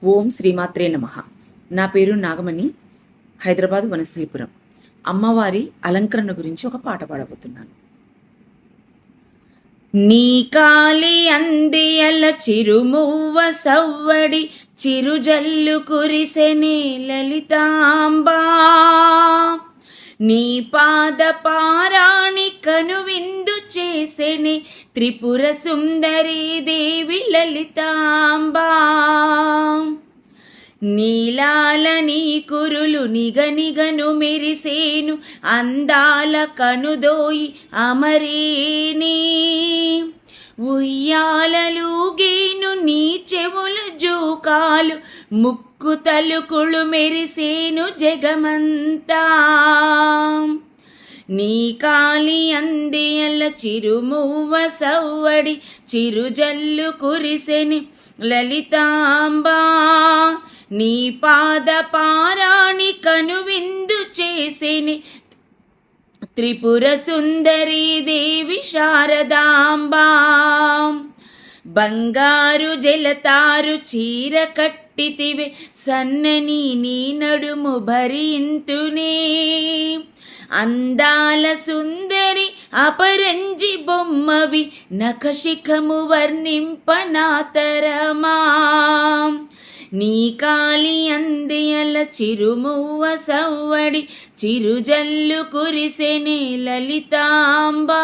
ఓం శ్రీమాత్రే నమః. నా పేరు నాగమణి, హైదరాబాద్ వనస్థలిపురం. అమ్మవారి అలంకరణ గురించి ఒక పాట పాడబోతున్నాను. నీ కాలి అందియల చిరుమువ్వ సవ్వడి చిరుజల్లు కురిసెనే లలితాంబా, నీ పాద పారాణి కనువిందు చేసెనే త్రిపుర సుందరీ దేవి లలితాంబా. నీలాల నీ కురులు నిగనిగను మెరిసేను అందాల కనుదోయి అమరేని, ఉయ్యాలలుగేను నీ చెవుల జోకాలు ముక్కు తలుకులు మెరిసేను జగమంతా. నీ కాలి అందియల చిరుమువ్వ సవ్వడి చిరుజల్లు కురిసెని లలితాంబా, నీ పాద పారాణి కనువిందు చేసెని త్రిపుర సుందరీ దేవి శారదాంబా. బంగారు జలతారు చీర కట్టితివే సన్నని నీ నడుము భరింతునే, అందాల సుందరి అపరంజి బొమ్మవి నఖశిఖము వర్ణింపనాతరమా. నీ కాలి అందియల చిరుమువ్వ సవ్వడి చిరుజల్లు కురిసెనే లలితాంబా,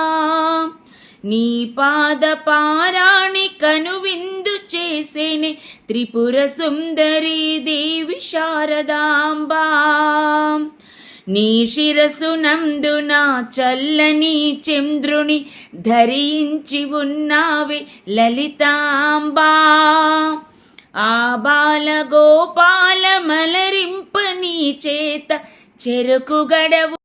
నీ పాద పారాణి కనువిందు చేసెనే త్రిపుర సుందరీ దేవి శారదాంబా. నీ శిరసు నందున చల్లని చంద్రుని ధరించి ఉన్నావే లలితాంబా, ఆ బాల గోపాల మలరింప నీ చేత చెరుకు గడవు